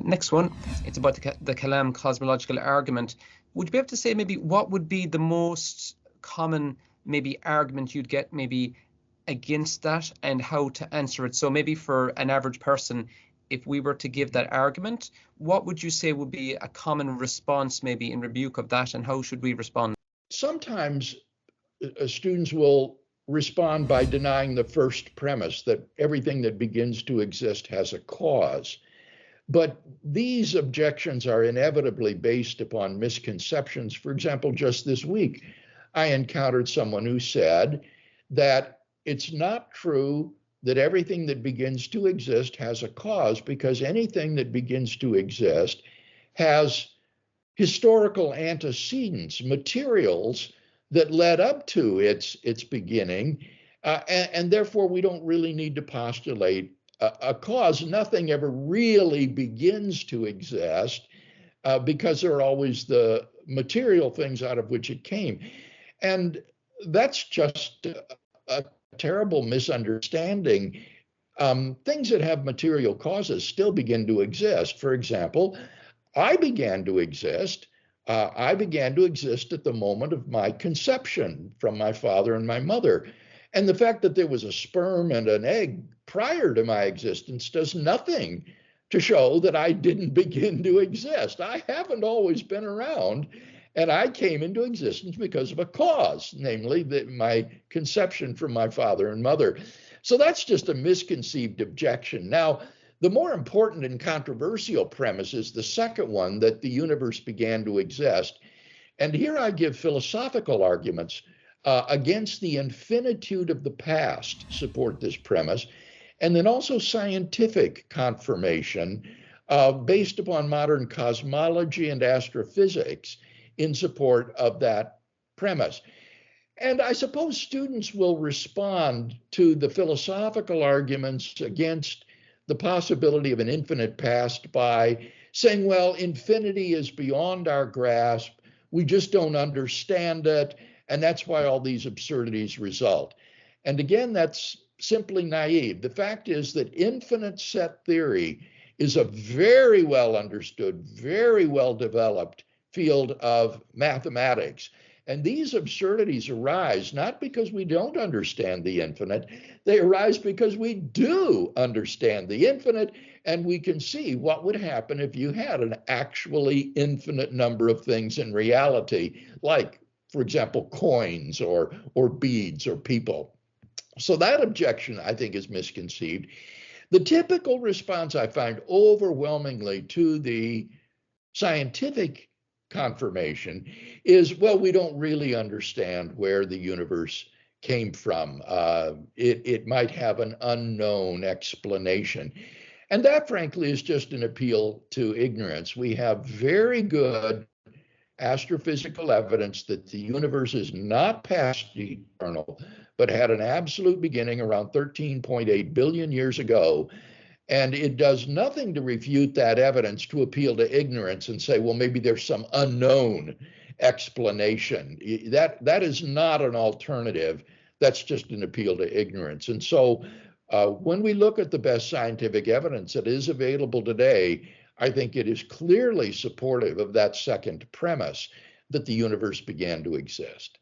Next one, it's about the Kalam Cosmological Argument. Would you be able to say maybe what would be the most common maybe argument you'd get maybe against that and how to answer it? So maybe for an average person, if we were to give that argument, what would you say would be a common response maybe in rebuke of that, and how should we respond? Sometimes students will respond by denying the first premise, that everything that begins to exist has a cause. But these objections are inevitably based upon misconceptions. For example, just this week, I encountered someone who said that it's not true that everything that begins to exist has a cause, because anything that begins to exist has historical antecedents, materials that led up to its beginning, and therefore we don't really need to postulate a cause. Nothing ever really begins to exist because there are always the material things out of which it came. And that's just a terrible misunderstanding. Things that have material causes still begin to exist. For example, I began to exist at the moment of my conception from my father and my mother. And the fact that there was a sperm and an egg prior to my existence does nothing to show that I didn't begin to exist. I haven't always been around, and I came into existence because of a cause, namely my conception from my father and mother. So that's just a misconceived objection. Now, the more important and controversial premise is the second one, that the universe began to exist. And here I give philosophical arguments against the infinitude of the past support this premise, and then also scientific confirmation based upon modern cosmology and astrophysics in support of that premise. And I suppose students will respond to the philosophical arguments against the possibility of an infinite past by saying, well, infinity is beyond our grasp, we just don't understand it, and that's why all these absurdities result. And again, that's simply naive. The fact is that infinite set theory is a very well understood, very well developed field of mathematics. And these absurdities arise not because we don't understand the infinite, they arise because we do understand the infinite, and we can see what would happen if you had an actually infinite number of things in reality, like, for example, coins or beads or people. So that objection, I think, is misconceived. The typical response I find overwhelmingly to the scientific confirmation is, well, we don't really understand where the universe came from. It might have an unknown explanation. And that, frankly, is just an appeal to ignorance. We have very good astrophysical evidence that the universe is not past eternal, but had an absolute beginning around 13.8 billion years ago. And it does nothing to refute that evidence to appeal to ignorance and say, well, maybe there's some unknown explanation. That is not an alternative. That's just an appeal to ignorance. And so when we look at the best scientific evidence that is available today, I think it is clearly supportive of that second premise, that the universe began to exist.